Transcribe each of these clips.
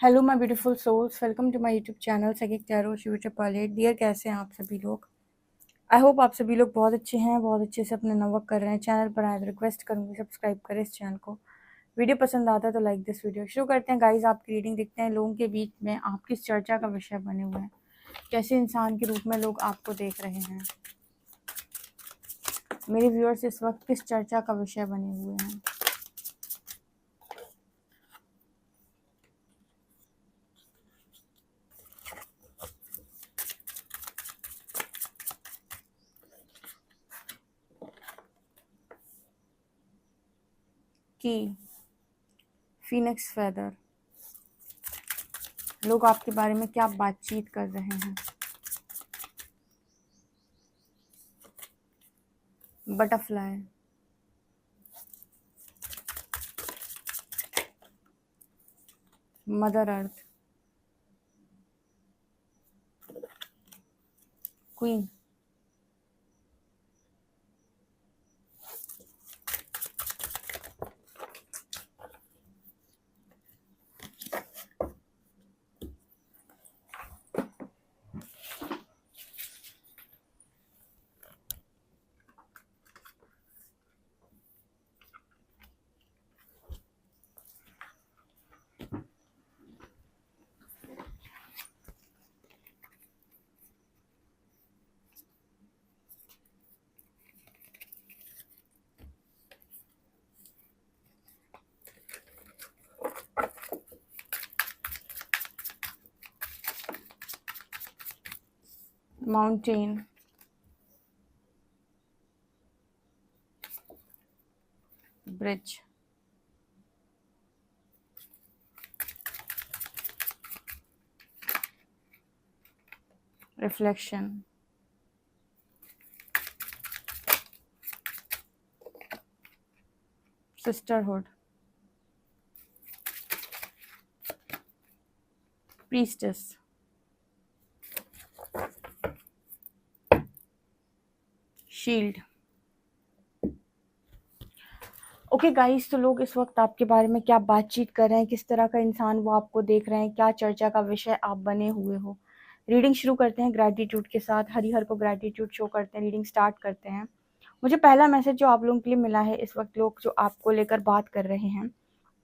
Hello my beautiful souls, welcome to my YouTube channel psychic tarot future palette. Dear, कैसे हैं आप सभी लोग? आई होप आप सभी लोग बहुत अच्छे हैं, बहुत अच्छे से अपने नवर्क कर रहे हैं। चैनल पर आए तो रिक्वेस्ट करूंगी सब्सक्राइब करें इस चैनल को। वीडियो पसंद आता है तो लाइक दिस वीडियो। शुरू करते हैं गाइज आपकी रीडिंग। देखते हैं लोगों के बीच में आप किस चर्चा का विषय बने हुए हैं, कैसे इंसान के रूप में लोग आपको देख रहे हैं। मेरे व्यूअर्स इस वक्त किस चर्चा का विषय बने हुए हैं। की फीनिक्स फेदर, लोग आपके बारे में क्या बातचीत कर रहे हैं। Butterfly, mother earth, queen, mountain, bridge, reflection, sisterhood, priestess, shield. Okay guys, तो लोग इस वक्त आपके बारे में क्या बातचीत कर रहे हैं, किस तरह का इंसान वो आपको देख रहे हैं, क्या चर्चा का विषय आप बने हुए हो। रीडिंग शुरू करते हैं ग्रैटिट्यूड के साथ। हरिहर को ग्रैटिट्यूड शो करते हैं, रीडिंग स्टार्ट करते हैं। मुझे पहला मैसेज जो आप लोगों के लिए मिला है इस वक्त, लोग जो आपको लेकर बात कर रहे हैं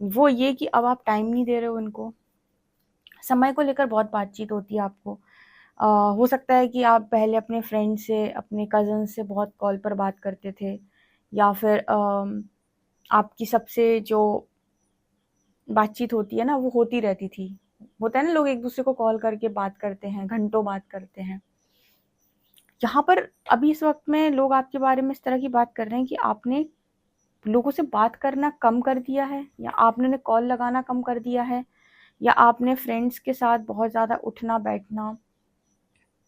वो ये कि अब आप टाइम नहीं दे रहे हो उनको। समय को लेकर बहुत बातचीत होती है आपको। हो सकता है कि आप पहले अपने फ्रेंड से, अपने कज़न से बहुत कॉल पर बात करते थे, या फिर आपकी सबसे जो बातचीत होती है ना वो होती रहती थी। होता है ना, लोग एक दूसरे को कॉल करके बात करते हैं, घंटों बात करते हैं। यहाँ पर अभी इस वक्त में लोग आपके बारे में इस तरह की बात कर रहे हैं कि आपने लोगों से बात करना कम कर दिया है, या आपने उन्हें कॉल लगाना कम कर दिया है, या आपने फ्रेंड्स के साथ बहुत ज़्यादा उठना बैठना,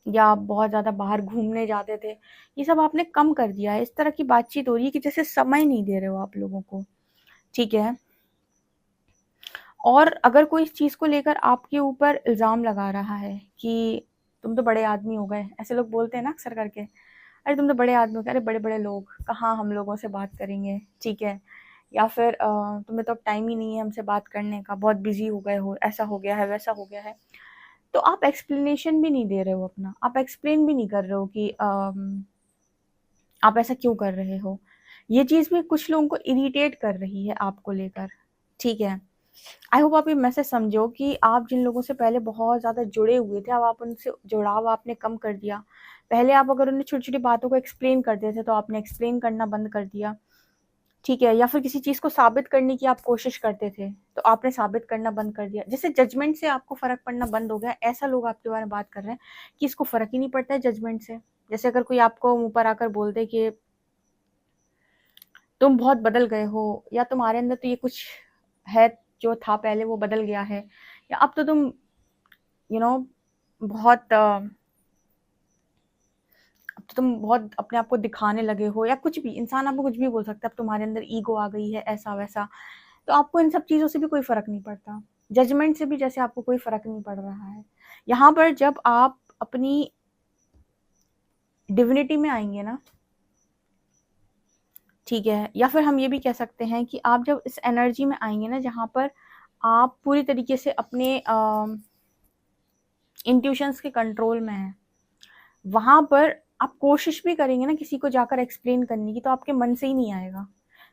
या बहुत ज़्यादा बाहर घूमने जाते थे, ये सब आपने कम कर दिया है। इस तरह की बातचीत हो रही है कि जैसे समय नहीं दे रहे हो आप लोगों को, ठीक है। और अगर कोई इस चीज़ को लेकर आपके ऊपर इल्ज़ाम लगा रहा है कि तुम तो बड़े आदमी हो गए, ऐसे लोग बोलते हैं ना अक्सर करके, अरे तुम तो बड़े आदमी हो गए, अरे बड़े बड़े लोग कहाँ हम लोगों से बात करेंगे, ठीक है। या फिर तुम्हें तो अब टाइम ही नहीं है हमसे बात करने का, बहुत बिजी हो गए हो, ऐसा हो गया है, वैसा हो गया है। तो आप एक्सप्लेनेशन भी नहीं दे रहे हो अपना, आप एक्सप्लेन भी नहीं कर रहे हो कि आप ऐसा क्यों कर रहे हो। ये चीज़ भी कुछ लोगों को इरिटेट कर रही है आपको लेकर, ठीक है। आई होप आप ये मैसेज समझो कि आप जिन लोगों से पहले बहुत ज़्यादा जुड़े हुए थे, अब आप उनसे जुड़ाव आपने कम कर दिया। पहले आप अगर उन्हें छोटी छोटी बातों को एक्सप्लेन करते थे तो आपने एक्सप्लेन करना बंद कर दिया, ठीक है। या फिर किसी चीज़ को साबित करने की आप कोशिश करते थे तो आपने साबित करना बंद कर दिया। जैसे जजमेंट से आपको फ़र्क पड़ना बंद हो गया, ऐसा लोग आपके बारे में बात कर रहे हैं कि इसको फ़र्क ही नहीं पड़ता है जजमेंट से। जैसे अगर कोई आपको मुँह पर आकर बोल दे कि तुम बहुत बदल गए हो, या तुम्हारे अंदर तो ये कुछ है जो था पहले वो बदल गया है, या अब तो तुम यू नो बहुत अब तो तुम बहुत अपने आप को दिखाने लगे हो, या कुछ भी, इंसान आपको कुछ भी बोल सकता है, अब तुम्हारे अंदर ईगो आ गई है, ऐसा वैसा। तो आपको इन सब चीज़ों से भी कोई फ़र्क नहीं पड़ता, जजमेंट से भी जैसे आपको कोई फ़र्क नहीं पड़ रहा है। यहाँ पर जब आप अपनी डिविनिटी में आएंगे ना, ठीक है, या फिर हम ये भी कह सकते हैं कि आप जब इस एनर्जी में आएंगे ना जहाँ पर आप पूरी तरीके से अपने इंट्यूशंस के कंट्रोल में हैं। वहाँ पर आप कोशिश भी करेंगे ना किसी को जाकर एक्सप्लेन करने की, तो आपके मन से ही नहीं आएगा।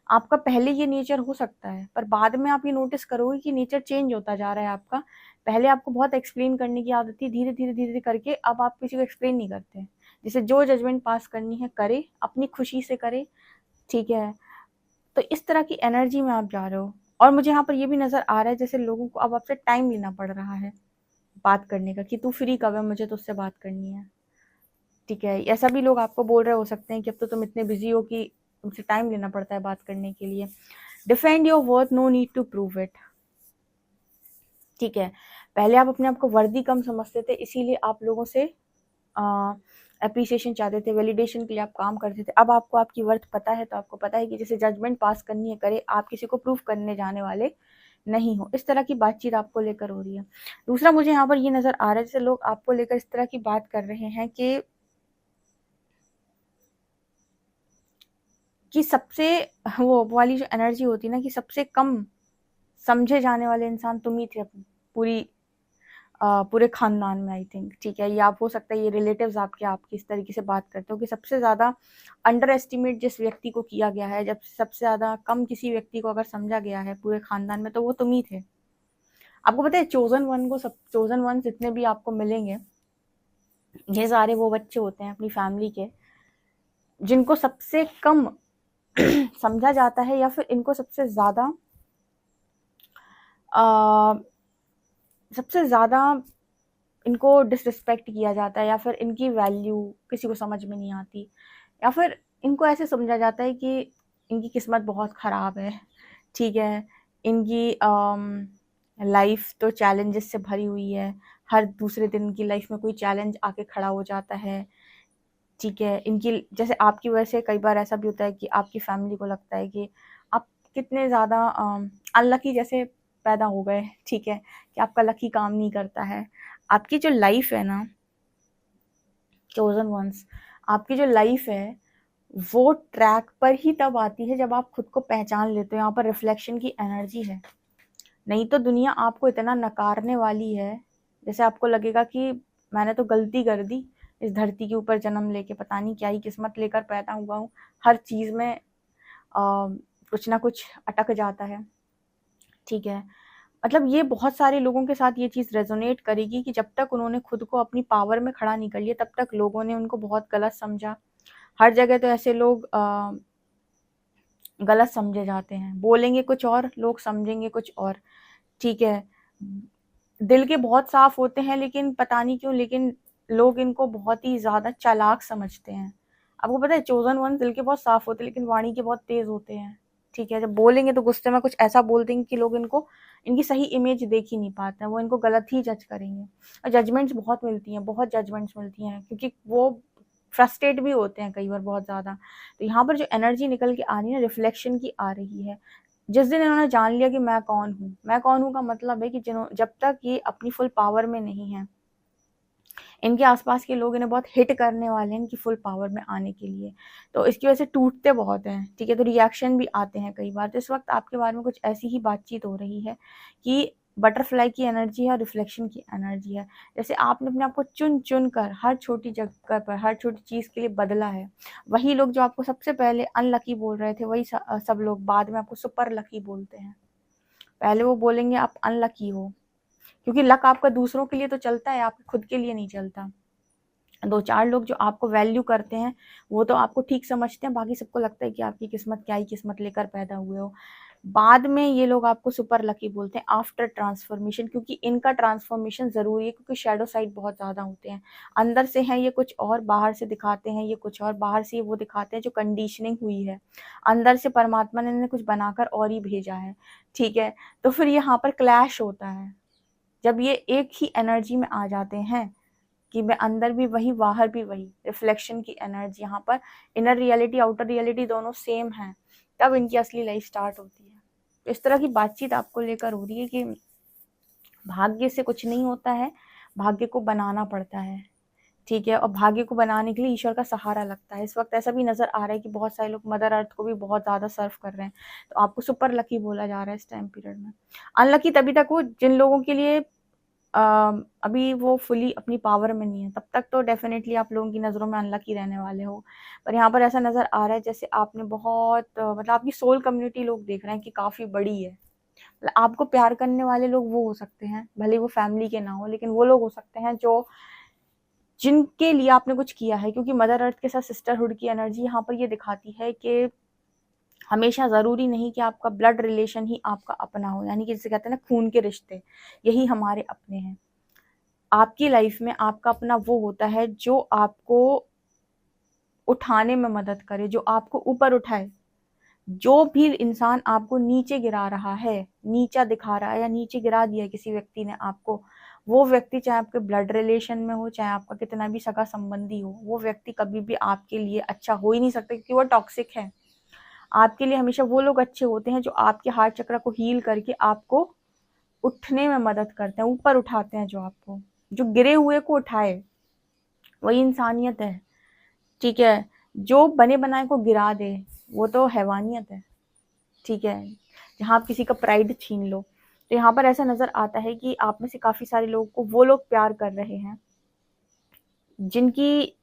आपका पहले ये नेचर हो सकता है, पर बाद में आप ये नोटिस करोगे कि नेचर चेंज होता जा रहा है आपका। पहले आपको बहुत एक्सप्लेन करने की आदत थी, धीरे धीरे धीरे धीरे करके अब आप किसी को एक्सप्लेन नहीं करते। जैसे जो जजमेंट पास करनी है करे, अपनी खुशी से करे, ठीक है। तो इस तरह की एनर्जी में आप जा रहे हो। और मुझे यहाँ पर ये भी नज़र आ रहा है जैसे लोगों को अब आपसे टाइम लेना पड़ रहा है बात करने का, कि तू फ्री कब है, मुझे तो उससे बात करनी है, ठीक है। ऐसा भी लोग आपको बोल रहे हो सकते हैं कि अब तो तुम इतने बिजी हो कि तुमसे टाइम लेना पड़ता है बात करने के लिए। Defend your worth, no need to prove it, ठीक है। पहले आप अपने आप को वर्दी कम समझते थे, इसीलिए आप लोगों से अप्रिसिएशन चाहते थे, वैलिडेशन के लिए आप काम करते थे। अब आपको आपकी वर्थ पता है, तो आपको पता है कि जैसे जजमेंट पास करनी है करे, आप किसी को प्रूफ करने जाने वाले नहीं हो। इस तरह की बातचीत आपको लेकर हो रही है। दूसरा, मुझे यहाँ पर ये नज़र आ रहा है जैसे लोग आपको लेकर इस तरह की बात कर रहे हैं कि सबसे वो वाली जो एनर्जी होती है ना, कि सबसे कम समझे जाने वाले इंसान तुम ही थे पूरी पूरे खानदान में, आई थिंक, ठीक है। ये आप हो सकता है ये रिलेटिव्स आपकी इस तरीके से बात करते हो कि सबसे ज़्यादा अंडर एस्टिमेट जिस व्यक्ति को किया गया है, जब सबसे ज़्यादा कम किसी व्यक्ति को अगर समझा गया है पूरे खानदान में, तो वो तुम ही थे। आपको पता है चोजन वन जितने भी आपको मिलेंगे, ये सारे वो बच्चे होते हैं अपनी फैमिली के जिनको सबसे कम समझा जाता है, या फिर इनको सबसे ज़्यादा इनको डिसरिस्पेक्ट किया जाता है, या फिर इनकी वैल्यू किसी को समझ में नहीं आती, या फिर इनको ऐसे समझा जाता है कि इनकी किस्मत बहुत ख़राब है, ठीक है। इनकी लाइफ तो चैलेंजेस से भरी हुई है, हर दूसरे दिन की लाइफ में कोई चैलेंज आके खड़ा हो जाता है, ठीक है। इनकी जैसे आपकी वजह से कई बार ऐसा भी होता है कि आपकी फैमिली को लगता है कि आप कितने ज़्यादा अनलकी जैसे पैदा हो गए, ठीक है, कि आपका लकी काम नहीं करता है। आपकी जो लाइफ है ना, चोजन वंस, आपकी जो लाइफ है वो ट्रैक पर ही तब आती है जब आप खुद को पहचान लेते हो। यहाँ पर रिफ्लेक्शन की एनर्जी है, नहीं तो दुनिया आपको इतना नकारने वाली है, जैसे आपको लगेगा कि मैंने तो गलती कर दी इस धरती के ऊपर जन्म लेके, पता नहीं क्या ही किस्मत लेकर पैदा हुआ हूँ। हर चीज़ में कुछ ना कुछ अटक जाता है, ठीक है। मतलब ये बहुत सारे लोगों के साथ ये चीज़ रेजोनेट करेगी कि जब तक उन्होंने खुद को अपनी पावर में खड़ा नहीं कर लिया, तब तक लोगों ने उनको बहुत गलत समझा। हर जगह तो ऐसे लोग गलत समझे जाते हैं, बोलेंगे कुछ और, लोग समझेंगे कुछ और, ठीक है। दिल के बहुत साफ होते हैं, लेकिन पता नहीं क्यों, लेकिन लोग इनको बहुत ही ज़्यादा चालाक समझते हैं। आपको पता है चोजन वन दिल के बहुत साफ होते हैं, लेकिन वाणी के बहुत तेज होते हैं, ठीक है। जब बोलेंगे तो गुस्से में कुछ ऐसा बोल देंगे कि लोग इनको इनकी सही इमेज देख ही नहीं पाते हैं, वो इनको गलत ही जज करेंगे। और जजमेंट्स बहुत मिलती हैं, बहुत जजमेंट्स मिलती हैं, क्योंकि वो फ्रस्ट्रेट भी होते हैं कई बार बहुत ज़्यादा। तो यहाँ पर जो एनर्जी निकल के आ रही है, रिफ्लेक्शन की आ रही है। जिस दिन इन्होंने जान लिया कि मैं कौन हूँ, मैं कौन हूँ का मतलब है कि जब तक ये अपनी फुल पावर में नहीं है, इनके आसपास के लोग इन्हें बहुत हिट करने वाले हैं इनकी फुल पावर में आने के लिए, तो इसकी वजह से टूटते बहुत हैं, ठीक है। तो रिएक्शन भी आते हैं कई बार। तो इस वक्त आपके बारे में कुछ ऐसी ही बातचीत हो रही है कि बटरफ्लाई की एनर्जी है और रिफ्लेक्शन की एनर्जी है। जैसे आपने अपने आप को चुन चुन कर हर छोटी जगह पर, हर छोटी चीज़ के लिए बदला है। वही लोग जो आपको सबसे पहले अनलकी बोल रहे थे, वही सब लोग बाद में आपको सुपर लकी बोलते हैं। पहले वो बोलेंगे आप अनलकी हो, क्योंकि लक आपका दूसरों के लिए तो चलता है, आपके खुद के लिए नहीं चलता। दो चार लोग जो आपको वैल्यू करते हैं वो तो आपको ठीक समझते हैं, बाकी सबको लगता है कि आपकी किस्मत क्या ही किस्मत लेकर पैदा हुए हो। बाद में ये लोग आपको सुपर लकी बोलते हैं आफ्टर ट्रांसफॉर्मेशन, क्योंकि इनका ट्रांसफॉर्मेशन ज़रूरी है, क्योंकि शेडो साइड बहुत ज़्यादा होते हैं। अंदर से हैं ये कुछ और, बाहर से दिखाते हैं ये कुछ और। बाहर से ये वो दिखाते हैं जो कंडीशनिंग हुई है, अंदर से परमात्मा ने इन्हें कुछ बनाकर और ही भेजा है, ठीक है। तो फिर यहाँ पर क्लैश होता है जब ये एक ही एनर्जी में आ जाते हैं कि मैं अंदर भी वही बाहर भी वही, रिफ्लेक्शन की एनर्जी। यहाँ पर इनर रियलिटी आउटर रियलिटी दोनों सेम है, तब इनकी असली लाइफ स्टार्ट होती है। तो इस तरह की बातचीत आपको लेकर हो रही है कि भाग्य से कुछ नहीं होता है, भाग्य को बनाना पड़ता है, ठीक है, और भाग्य को बनाने के लिए ईश्वर का सहारा लगता है। इस वक्त ऐसा भी नजर आ रहा है कि बहुत सारे लोग मदर अर्थ को भी बहुत ज्यादा सर्व कर रहे हैं, तो आपको सुपर लकी बोला जा रहा है इस टाइम पीरियड में। अनलकी तभी तक हो जिन लोगों के लिए अभी वो फुली अपनी पावर में नहीं है, तब तक तो डेफिनेटली आप लोगों की नज़रों में अनलकी रहने वाले हो। पर यहाँ पर ऐसा नज़र आ रहा है जैसे आपने बहुत मतलब आपकी सोल कम्युनिटी लोग देख रहे हैं कि काफ़ी बड़ी है। मतलब आपको प्यार करने वाले लोग वो हो सकते हैं, भले वो फैमिली के ना हो, लेकिन वो लोग हो सकते हैं जो जिनके लिए आपने कुछ किया है, क्योंकि मदर अर्थ के साथ सिस्टरहुड की एनर्जी यहाँ पर ये दिखाती है कि हमेशा ज़रूरी नहीं कि आपका ब्लड रिलेशन ही आपका अपना हो, यानी कि जिसे कहते हैं ना खून के रिश्ते, यही हमारे अपने हैं। आपकी लाइफ में आपका अपना वो होता है जो आपको उठाने में मदद करे, जो आपको ऊपर उठाए। जो भी इंसान आपको नीचे गिरा रहा है, नीचा दिखा रहा है या नीचे गिरा दिया किसी व्यक्ति ने आपको, वो व्यक्ति चाहे आपके ब्लड रिलेशन में हो, चाहे आपका कितना भी सगा संबंधी हो, वो व्यक्ति कभी भी आपके लिए अच्छा हो ही नहीं सकता, क्योंकि वो टॉक्सिक है। आपके लिए हमेशा वो लोग अच्छे होते हैं जो आपके हार्ट चक्र को हील करके आपको उठने में मदद करते हैं, ऊपर उठाते हैं, जो आपको, जो गिरे हुए को उठाए, वही इंसानियत है। ठीक है, जो बने बनाए को गिरा दे वो तो हैवानियत है। ठीक है, जहाँ आप किसी का प्राइड छीन लो। तो यहाँ पर ऐसा नजर आता है कि आप में से काफी सारे लोगों को वो लोग प्यार कर रहे हैं जिनकी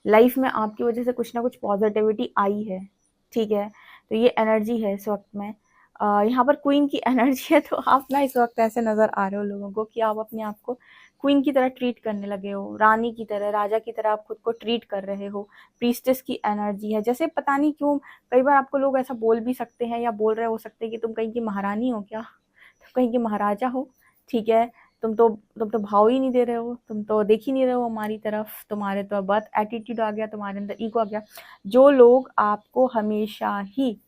लाइफ में आपकी वजह से कुछ ना कुछ पॉजिटिविटी आई है। ठीक है, तो ये एनर्जी है इस वक्त में। यहाँ पर क्वीन की एनर्जी है, तो आप ना इस वक्त ऐसे नजर आ रहे हो लोगों को कि आप अपने आप को क्वीन की तरह ट्रीट करने लगे हो, रानी की तरह, राजा की तरह आप खुद को ट्रीट कर रहे हो। प्रीस्टेस की एनर्जी है, जैसे पता नहीं क्यों कई बार आपको लोग ऐसा बोल भी सकते हैं या बोल रहे हो सकते हैं कि तुम कहीं की महारानी हो क्या, तुम कहीं के महाराजा हो। ठीक है, तुम तो भाव ही नहीं दे रहे हो, तुम तो देख ही नहीं रहे हो हमारी तरफ, तुम्हारे तो बस एटीट्यूड आ गया, तुम्हारे अंदर ईगो आ गया। जो लोग आपको हमेशा ही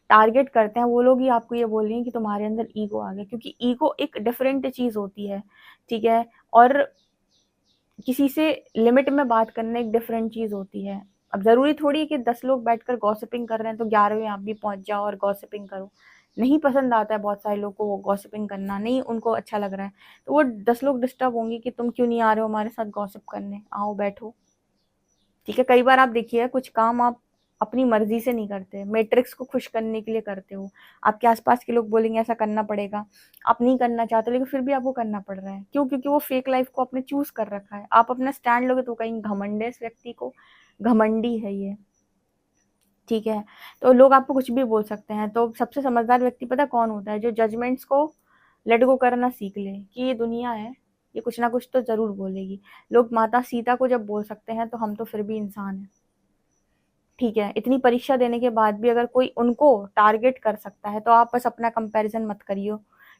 टारगेट करते हैं वो लोग ही आपको ये बोल रही हैं कि तुम्हारे अंदर ईगो आ गया, क्योंकि ईगो एक डिफरेंट चीज होती है। ठीक है, और किसी से लिमिट में बात करना एक डिफरेंट चीज होती है। अब जरूरी थोड़ी है कि 10 लोग बैठकर गॉसिपिंग कर रहे हैं तो 11वें आप भी पहुंच जाओ और गॉसिपिंग करो। नहीं पसंद आता है बहुत सारे लोगों को वो गॉसिपिंग करना, नहीं उनको अच्छा लग रहा है, तो वो 10 लोग डिस्टर्ब होंगे कि तुम क्यों नहीं आ रहे हो हमारे साथ गॉसिप करने, आओ बैठो। ठीक है, कई बार आप देखिए कुछ काम आप अपनी मर्जी से नहीं करते, मैट्रिक्स को खुश करने के लिए करते हो। आपके आसपास के लोग बोलेंगे ऐसा करना पड़ेगा, आप नहीं करना चाहते, लेकिन फिर भी आपको करना पड़ रहा है। क्यों? क्योंकि वो फेक लाइफ को आपने चूज कर रखा है। आप अपना स्टैंड लोगे तो कहीं घमंड है इस व्यक्ति को, घमंडी है ये। ठीक है, तो लोग आपको कुछ भी बोल सकते हैं। तो सबसे समझदार व्यक्ति पता कौन होता है? जो जजमेंट्स को लेट गो करना सीख ले कि ये दुनिया है, ये कुछ ना कुछ तो जरूर बोलेगी। लोग माता सीता को जब बोल सकते हैं तो हम तो फिर भी इंसान हैं। ठीक है, इतनी परीक्षा देने के बाद भी अगर कोई उनको टारगेट कर सकता है तो आप बस अपना कंपैरिजन मत करियो,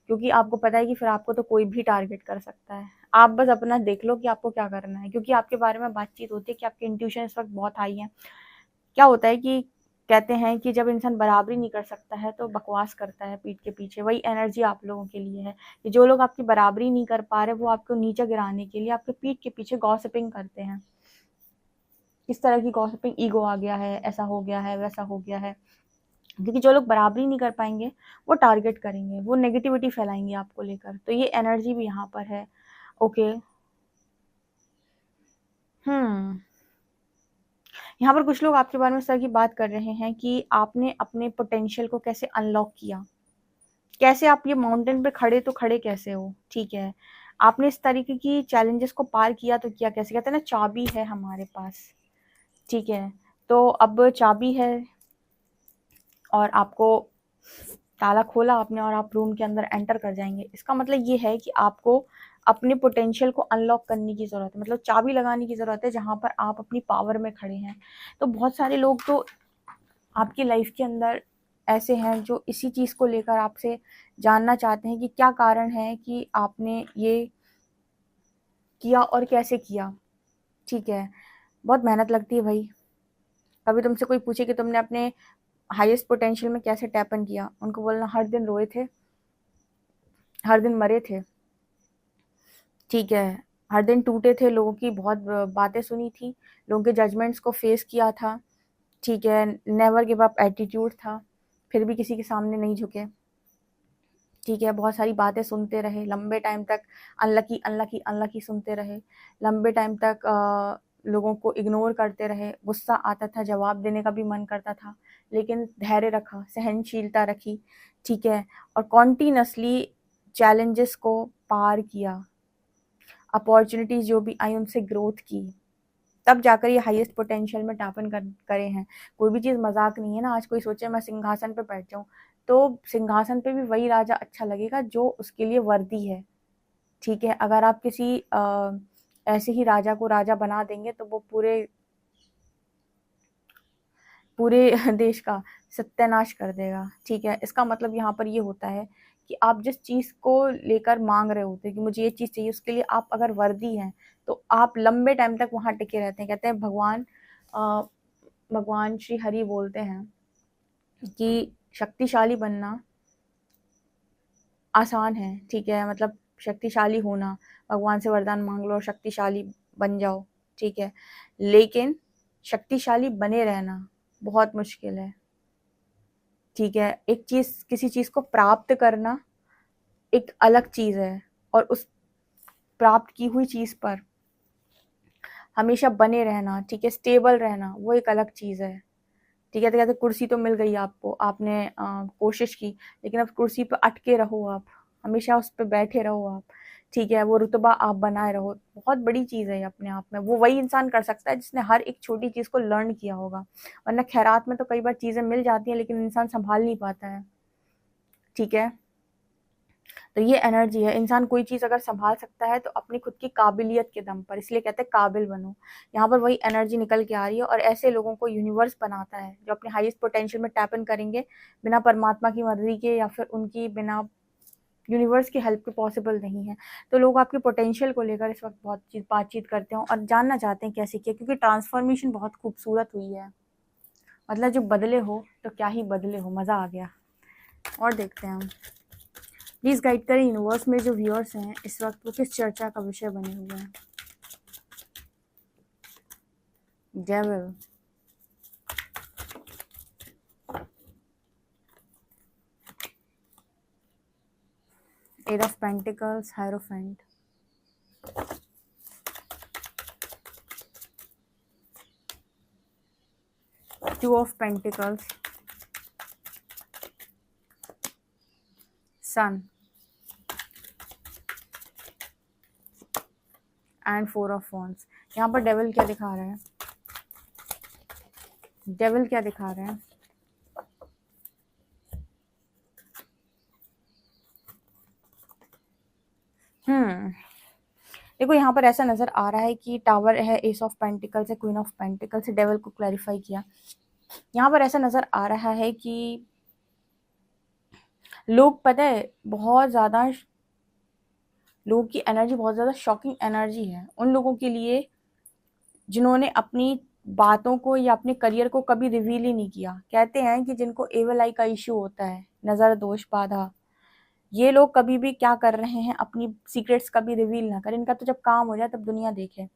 क्योंकि आपको पता है कि फिर आपको तो कोई भी टारगेट कर सकता है। आप बस अपना देख लो कि आपको क्या करना है, क्योंकि आपके बारे में बातचीत होती है कि आपकी इंट्यूशन इस वक्त बहुत हाई है। क्या होता है कि कहते हैं कि जब इंसान बराबरी नहीं कर सकता है तो बकवास करता है पीठ के पीछे। वही एनर्जी आप लोगों के लिए है कि जो लोग आपकी बराबरी नहीं कर पा रहे वो आपको नीचे गिराने के लिए आपके पीठ के पीछे गॉसिपिंग करते हैं। किस तरह की गॉसिपिंग? ईगो आ गया है, ऐसा हो गया है, वैसा हो गया है। क्योंकि जो लोग बराबरी नहीं कर पाएंगे वो टारगेट करेंगे, वो नेगेटिविटी फैलाएंगे आपको लेकर। तो ये एनर्जी भी यहाँ पर है। ओके, हम्म, यहाँ पर कुछ लोग आपके बारे में इस तरह की बात कर रहे हैं कि आपने अपने पोटेंशियल को कैसे अनलॉक किया, कैसे आप ये माउंटेन पे खड़े तो खड़े कैसे हो। ठीक है, आपने इस तरीके की चैलेंजेस को पार किया तो किया कैसे। कहते हैं ना चाबी है हमारे पास। ठीक है, तो अब चाबी है और आपको ताला खोला आपने और आप रूम के अंदर एंटर कर जाएंगे। इसका मतलब ये है कि आपको अपने पोटेंशियल को अनलॉक करने की ज़रूरत है, मतलब चाबी लगाने की ज़रूरत है जहाँ पर आप अपनी पावर में खड़े हैं। तो बहुत सारे लोग तो आपकी लाइफ के अंदर ऐसे हैं जो इसी चीज़ को लेकर आपसे जानना चाहते हैं कि क्या कारण है कि आपने ये किया और कैसे किया। ठीक है, बहुत मेहनत लगती है भाई। कभी तुमसे कोई पूछे कि तुमने अपने हाईएस्ट पोटेंशियल में कैसे टैपन किया, उनको बोलना हर दिन रोए थे, हर दिन मरे थे। ठीक है, हर दिन टूटे थे, लोगों की बहुत बातें सुनी थी, लोगों के जजमेंट्स को फेस किया था। ठीक है, नेवर गिव अप एटीट्यूड था, फिर भी किसी के सामने नहीं झुके। ठीक है, बहुत सारी बातें सुनते रहे लंबे टाइम तक, अनलकी अनलकी अनलकी सुनते रहे लंबे टाइम तक, लोगों को इग्नोर करते रहे, गुस्सा आता था, जवाब देने का भी मन करता था, लेकिन धैर्य रखा, सहनशीलता रखी, ठीक है, और कॉन्टिन्यूसली चैलेंजेस को पार किया, अपॉर्चुनिटीज जो भी आई उनसे ग्रोथ की, तब जाकर ये हाईएस्ट पोटेंशियल में टैप इन करे हैं। कोई भी चीज़ मजाक नहीं है ना। आज कोई सोचे मैं सिंहासन पे बैठ जाऊं, तो सिंहासन पे भी वही राजा अच्छा लगेगा जो उसके लिए वर्दी है, ठीक है। अगर आप किसी ऐसे ही राजा को राजा बना देंगे तो वो पूरे पूरे देश का सत्यानाश कर देगा, ठीक है। इसका मतलब यहाँ पर ये होता है कि आप जिस चीज़ को लेकर मांग रहे होते हैं कि मुझे ये चीज़ चाहिए, उसके लिए आप अगर वर्दी हैं तो आप लंबे टाइम तक वहां टिके रहते हैं। कहते हैं भगवान श्री हरि बोलते हैं कि शक्तिशाली बनना आसान है, ठीक है, मतलब शक्तिशाली होना, भगवान से वरदान मांग लो और शक्तिशाली बन जाओ, ठीक है, लेकिन शक्तिशाली बने रहना बहुत मुश्किल है, ठीक है। एक चीज, किसी चीज को प्राप्त करना एक अलग चीज है, और उस प्राप्त की हुई चीज पर हमेशा बने रहना, ठीक है, स्टेबल रहना, वो एक अलग चीज है, ठीक है। तो कहते कुर्सी तो मिल गई आपको, आपने कोशिश की, लेकिन अब कुर्सी पे अटके रहो आप, हमेशा उस पे बैठे रहो आप, ठीक है, वो रुतबा आप बनाए रहो, बहुत बड़ी चीज़ है ये अपने आप में। वो वही इंसान कर सकता है जिसने हर एक छोटी चीज़ को लर्न किया होगा, वरना खैरात में तो कई बार चीज़ें मिल जाती हैं लेकिन इंसान संभाल नहीं पाता है, ठीक है। तो ये एनर्जी है, इंसान कोई चीज़ अगर संभाल सकता है तो अपनी खुद की काबिलियत के दम पर, इसलिए कहते हैं काबिल बनो। यहाँ पर वही एनर्जी निकल के आ रही है, और ऐसे लोगों को यूनिवर्स बनाता है जो अपने हाईएस्ट पोटेंशियल में टैप इन करेंगे, बिना परमात्मा की मर्जी के या फिर उनकी बिना यूनिवर्स की हेल्प के पॉसिबल नहीं है। तो लोग आपके पोटेंशियल को लेकर इस वक्त बहुत चीज़ बातचीत करते हैं और जानना चाहते हैं कैसे किया, क्योंकि ट्रांसफॉर्मेशन बहुत खूबसूरत हुई है। मतलब जो बदले हो तो क्या ही बदले हो, मज़ा आ गया। और देखते हैं हम, प्लीज़ गाइड करें यूनिवर्स में जो व्यूअर्स हैं इस वक्त वो किस चर्चा का विषय बने हुए हैं। Devil, eight of pentacles, hierophant, two of pentacles, sun and four of wands. यहाँ पर डेविल क्या दिखा रहा है, डेविल क्या दिखा रहे हैं, देखो यहाँ पर ऐसा नजर आ रहा है कि टावर है, एस ऑफ पेंटिकल्स है, क्वीन ऑफ पेंटिकल्स है, डेविल को क्लैरिफाई किया। यहाँ पर ऐसा नजर आ रहा है कि लोग, पता है, बहुत ज़्यादा लोगों की एनर्जी बहुत ज़्यादा शॉकिंग एनर्जी है उन लोगों के लिए जिन्होंने अपनी बातों को या अपने करियर को कभी रिवील ही नहीं किया। कहते हैं कि जिनको एवल आई का इश्यू होता है, नज़र दोष बाधा, ये लोग कभी भी क्या कर रहे हैं, अपनी सीक्रेट्स कभी रिवील ना करें। इनका तो जब काम हो जाए तब दुनिया देखे।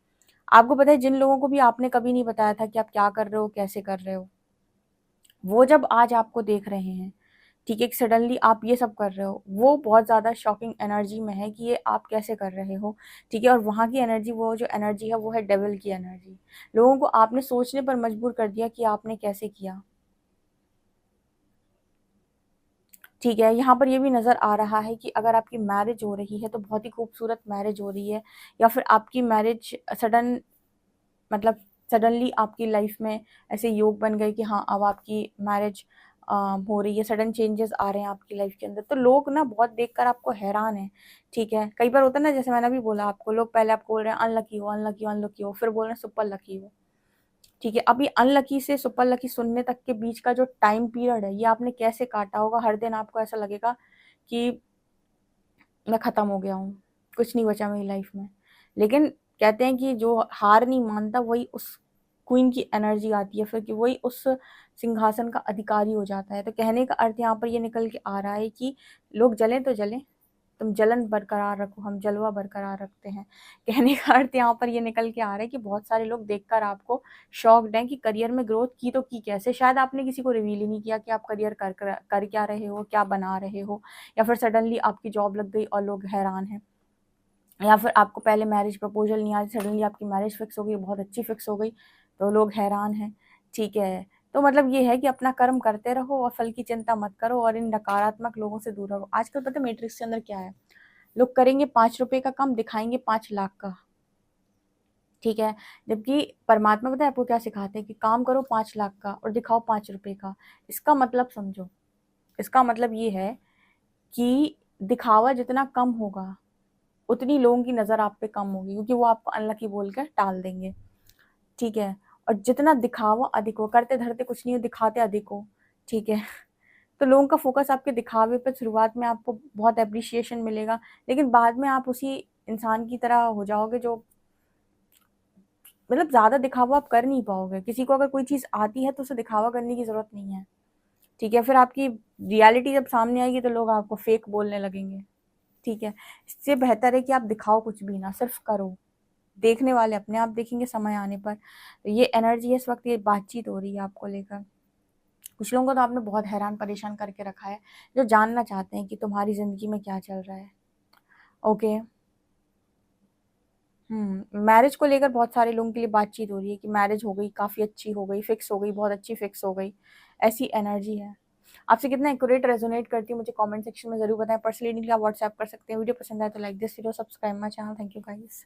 आपको पता है जिन लोगों को भी आपने कभी नहीं बताया था कि आप क्या कर रहे हो, कैसे कर रहे हो, वो जब आज आपको देख रहे हैं, ठीक है, सडनली आप ये सब कर रहे हो, वो बहुत ज़्यादा शॉकिंग एनर्जी में है कि ये आप कैसे कर रहे हो, ठीक है। और वहाँ की एनर्जी, वो जो एनर्जी है वो है डेविल की एनर्जी। लोगों को आपने सोचने पर मजबूर कर दिया कि आपने कैसे किया, ठीक है। यहाँ पर ये भी नज़र आ रहा है कि अगर आपकी मैरिज हो रही है तो बहुत ही खूबसूरत मैरिज हो रही है, या फिर आपकी मैरिज सडन, मतलब सडनली आपकी लाइफ में ऐसे योग बन गए कि हाँ अब आपकी मैरिज हो रही है, सडन चेंजेस आ रहे हैं आपकी लाइफ के अंदर। तो लोग ना बहुत देखकर आपको हैरान है, ठीक है। कई बार होता है ना, जैसे मैंने अभी बोला आपको, लोग पहले आपको बोल रहे हैं अनलकी हो अनलकी हो अनलकी हो, फिर बोल रहे हैं सुपर लकी हो, ठीक है। अभी अनलकी से सुपर लकी सुनने तक के बीच का जो टाइम पीरियड है, ये आपने कैसे काटा होगा। हर दिन आपको ऐसा लगेगा कि मैं ख़त्म हो गया हूँ, कुछ नहीं बचा मेरी लाइफ में। लेकिन कहते हैं कि जो हार नहीं मानता वही उस क्वीन की एनर्जी आती है फिर, कि वही उस सिंहासन का अधिकारी हो जाता है। तो कहने का अर्थ यहाँ पर ये निकल के आ रहा है कि लोग जलें तो जलें, तुम जलन बरकरार रखो, हम जलवा बरकरार रखते हैं। कहने का अर्थ यहाँ पर ये निकल के आ रहा है कि बहुत सारे लोग देखकर आपको शॉक्ड हैं कि करियर में ग्रोथ की तो की कैसे। शायद आपने किसी को रिवील ही नहीं किया कि आप करियर कर क्या रहे हो, क्या बना रहे हो, या फिर सडनली आपकी जॉब लग गई और लोग हैरान हैं, या फिर आपको पहले मैरिज प्रपोजल नहीं आई, सडनली आपकी मैरिज फिक्स हो गई, बहुत अच्छी फिक्स हो गई, तो लोग हैरान हैं। ठीक है, तो मतलब ये है कि अपना कर्म करते रहो और फल की चिंता मत करो और इन नकारात्मक लोगों से दूर रहो। आजकल पता है मैट्रिक्स के अंदर क्या है, लोग करेंगे 5 रुपए का काम, दिखाएंगे 5 लाख का। ठीक है, जबकि परमात्मा पता है आपको क्या सिखाते हैं कि काम करो 5 लाख का और दिखाओ 5 रुपए का। इसका मतलब समझो, इसका मतलब ये है कि दिखावा जितना कम होगा उतनी लोगों की नज़र आप पे कम होगी, क्योंकि वो आपको अनलकी बोलकर टाल देंगे। ठीक है, और जितना दिखावा अधिक हो, करते धरते कुछ नहीं हो, दिखाते अधिक हो। ठीक है, तो लोगों का फोकस आपके दिखावे पर शुरुआत में आपको बहुत अप्रिशिएशन मिलेगा, लेकिन बाद में आप उसी इंसान की तरह हो जाओगे जो मतलब ज़्यादा दिखावा आप कर नहीं पाओगे। किसी को अगर कोई चीज़ आती है तो उसे दिखावा करने की ज़रूरत नहीं है। ठीक है, फिर आपकी रियलिटी जब सामने आएगी तो लोग आपको फेक बोलने लगेंगे। ठीक है, इससे बेहतर है कि आप दिखाओ कुछ भी ना, सिर्फ करो। देखने वाले अपने आप देखेंगे समय आने पर। तो ये एनर्जी है इस वक्त, ये बातचीत हो रही है आपको लेकर। कुछ लोगों को तो आपने बहुत हैरान परेशान करके रखा है, जो जानना चाहते हैं कि तुम्हारी ज़िंदगी में क्या चल रहा है। ओके। मैरिज को लेकर बहुत सारे लोगों के लिए बातचीत हो रही है कि मैरिज हो गई, काफ़ी अच्छी हो गई, फिक्स हो गई, बहुत अच्छी फिक्स हो गई, ऐसी एनर्जी है। आपसे कितना एक्यूरेट रेजोनेट करती है मुझे कमेंट सेक्शन में ज़रूर बताएं। पर्सनली के लिए आप व्हाट्सएप कर सकते हैं। वीडियो पसंद आए तो like this video, subscribe my channel. Thank you guys.